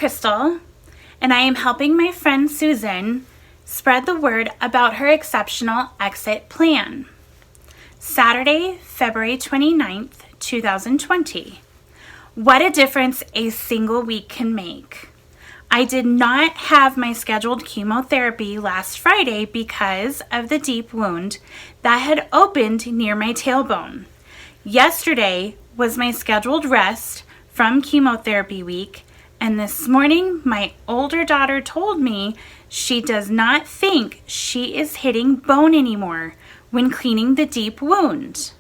Crystal, and I am helping my friend Susanne spread the word about her exceptional exit plan. Saturday, February 29th, 2020. What a difference a single week can make. I did not have my scheduled chemotherapy last Friday because of the deep wound that had opened near my tailbone. Yesterday was my scheduled rest from chemotherapy week, and this morning my older daughter told me she does not think she is hitting bone anymore when cleaning the deep wound.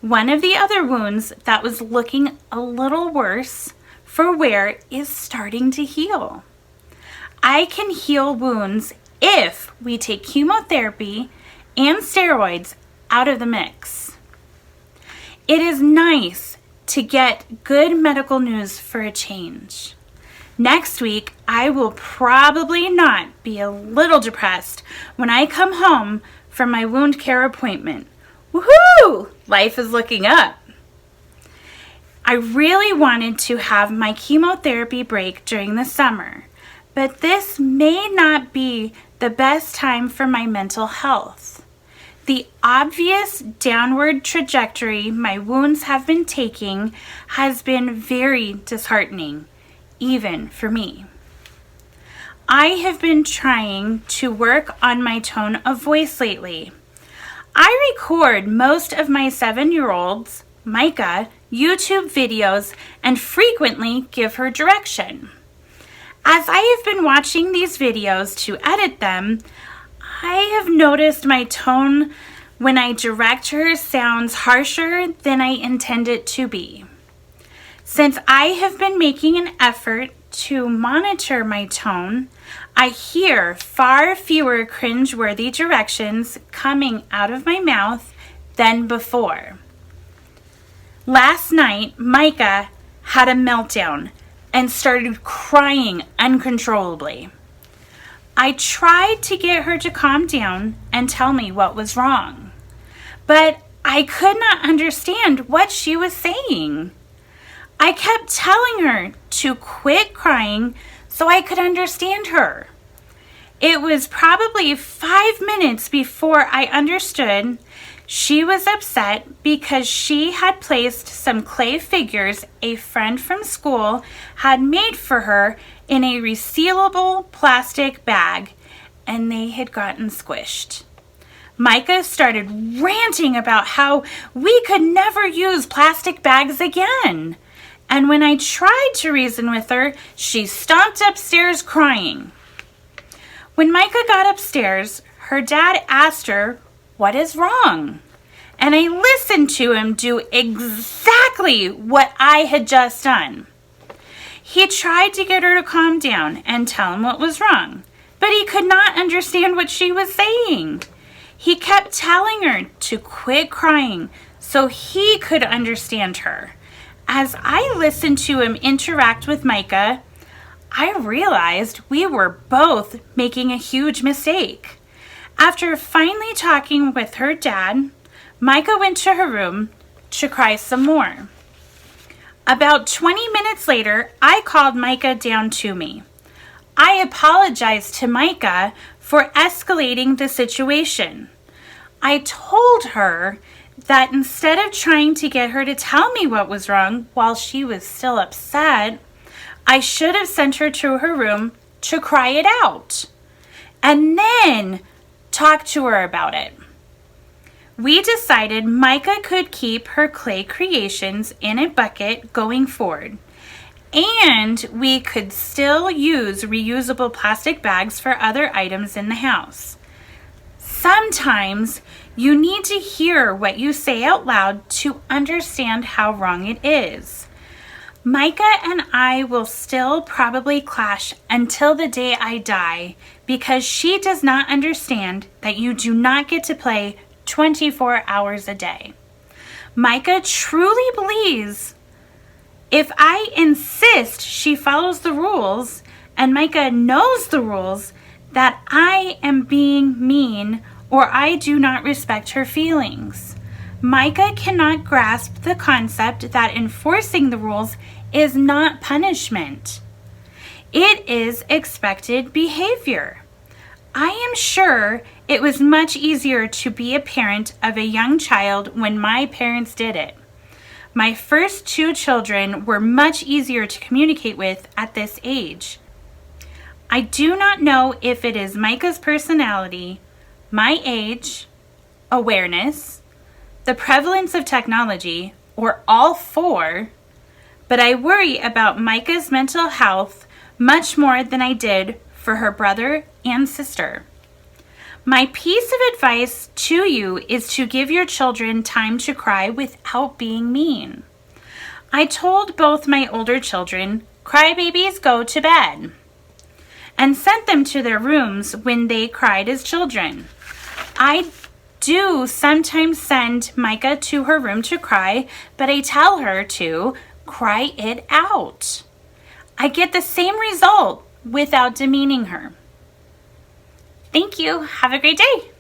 One of the other wounds that was looking a little worse for wear is starting to heal. I can heal wounds if we take chemotherapy and steroids out of the mix. It is nice to get good medical news for a change. Next week, I will probably not be a little depressed when I come home from my wound care appointment. Woohoo! Life is looking up. I really wanted to have my chemotherapy break during the summer, but this may not be the best time for my mental health. The obvious downward trajectory my wounds have been taking has been very disheartening, even for me. I have been trying to work on my tone of voice lately. I record most of my 7-year-old's, Mika, YouTube videos and frequently give her direction. As I have been watching these videos to edit them, I have noticed my tone when I direct her sounds harsher than I intend it to be. Since I have been making an effort to monitor my tone, I hear far fewer cringe-worthy directions coming out of my mouth than before. Last night, Mika had a meltdown and started crying uncontrollably. I tried to get her to calm down and tell me what was wrong, but I could not understand what she was saying. I kept telling her to quit crying so I could understand her. It was probably 5 minutes before I understood she was upset because she had placed some clay figures a friend from school had made for her in a resealable plastic bag, and they had gotten squished. Mika started ranting about how we could never use plastic bags again. And when I tried to reason with her, she stomped upstairs crying. When Mika got upstairs, her dad asked her, "What is wrong?" And I listened to him do exactly what I had just done. He tried to get her to calm down and tell him what was wrong, but he could not understand what she was saying. He kept telling her to quit crying so he could understand her. As I listened to him interact with Mika, I realized we were both making a huge mistake. After finally talking with her dad, Mika went to her room to cry some more. About 20 minutes later, I called Mika down to me. I apologized to Mika for escalating the situation. I told her that instead of trying to get her to tell me what was wrong while she was still upset, I should have sent her to her room to cry it out and then talk to her about it. We decided Mika could keep her clay creations in a bucket going forward, and we could still use reusable plastic bags for other items in the house. Sometimes you need to hear what you say out loud to understand how wrong it is. Mika and I will still probably clash until the day I die because she does not understand that you do not get to play 24 hours a day. Mika truly believes if I insist she follows the rules, and Mika knows the rules, that I am being mean or I do not respect her feelings. Mika cannot grasp the concept that enforcing the rules is not punishment. It is expected behavior. I am sure it was much easier to be a parent of a young child when my parents did it. My first 2 children were much easier to communicate with at this age. I do not know if it is Mika's personality, my age, awareness, the prevalence of technology, or all 4, but I worry about Mika's mental health much more than I did for her brother and sister. My piece of advice to you is to give your children time to cry without being mean. I told both my older children, "Crybabies, go to bed," and sent them to their rooms when they cried as children. I do sometimes send Mika to her room to cry, but I tell her to cry it out. I get the same result without demeaning her. Thank you. Have a great day.